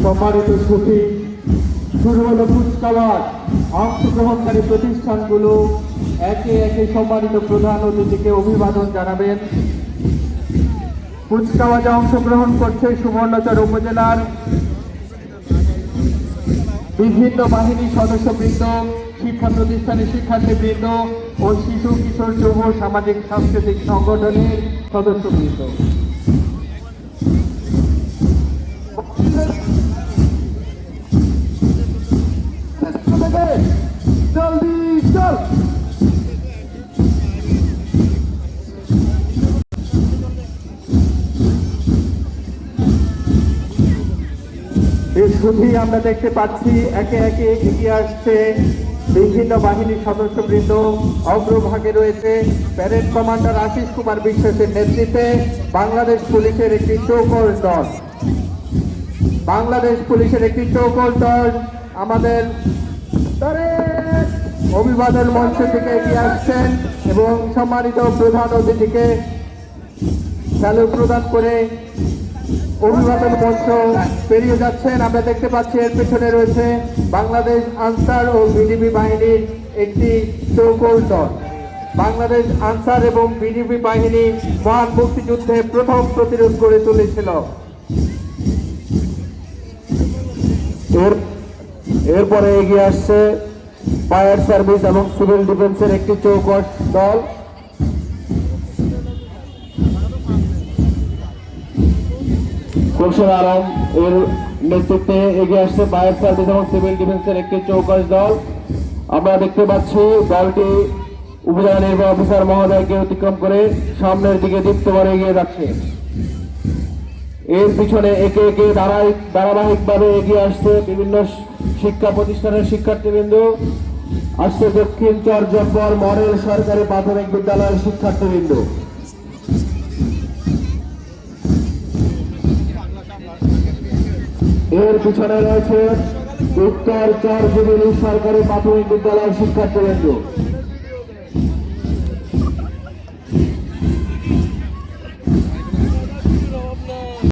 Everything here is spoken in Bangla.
সম্মানিত সুখী শুরু হলো কুচকাওয়াজ। অংশগ্রহণকারী প্রতিষ্ঠানগুলো একে একে সম্মানিত প্রধান অতিথিকে অভিবাদন জানাবেন। কুচকাওয়াজে অংশগ্রহণ করছে সুবর্ণচর উপজেলার বিভিন্ন বাহিনীর সদস্যবৃন্দ, শিক্ষা প্রতিষ্ঠানের শিক্ষার্থীবৃন্দ ও শিশু কিশোর যুব সামাজিক সাংস্কৃতিক সংগঠনের সদস্যবৃন্দ। জলদি চল। এই শুধুই আমরা দেখতে পাচ্ছি একে একে এগিয়ে আসছে বিভিন্ন বাহিনীর সদস্যবৃন্দ। অগ্রভাগে রয়েছে প্যারেড কমান্ডার আশিস কুমার বিশ্বাসের নেতৃত্বে বাংলাদেশ পুলিশের একটি চৌকস দল। বাংলাদেশ পুলিশের একটি চৌকস দল আমাদের অভিবাদন মঞ্চ থেকে এগিয়ে আসছেন এবং সম্মানিত প্রধান অতিথিকে স্যালুট প্রদান করে অভিবাদন মঞ্চ পেরিয়ে যাচ্ছেন। আমরা দেখতে পাচ্ছি এর পেছনে রয়েছে বাংলাদেশ আনসার ও বিজিবি বাহিনীর একটি চৌকস দল। বাংলাদেশ আনসার এবং বিজিবি বাহিনী মহান মুক্তিযুদ্ধে প্রথম প্রতিরোধ গড়ে তুলেছিল। এরপরে এগিয়ে আসছে ফায়ার সার্ভিস এবং সিভিল ডিফেন্সের একটি চৌকস দল। খুরশেদ আলম এর নেতৃত্বে এগিয়ে আসছে ফায়ার সার্ভিস এবং সিভিল ডিফেন্সের একটি চৌকস দল। আমরা দেখতে পাচ্ছি দলটি উপজেলা নির্বাহী অফিসার মহোদয়কে অতিক্রম করে সামনের দিকে দীপ্তমান এগিয়ে যাচ্ছে। এর পিছনে একে একে ধারাবাহিকভাবে এগিয়ে আসছে বিভিন্ন শিক্ষা প্রতিষ্ঠানের শিক্ষার্থীবৃন্দ। আসছে দক্ষিণ চরজব্বর মডেল সরকারি প্রাথমিক বিদ্যালয়ের শিক্ষার্থীবৃন্দ। এর পিছনে রয়েছে উত্তর চর জুবিলি সরকারি প্রাথমিক বিদ্যালয়ের শিক্ষার্থীবৃন্দ।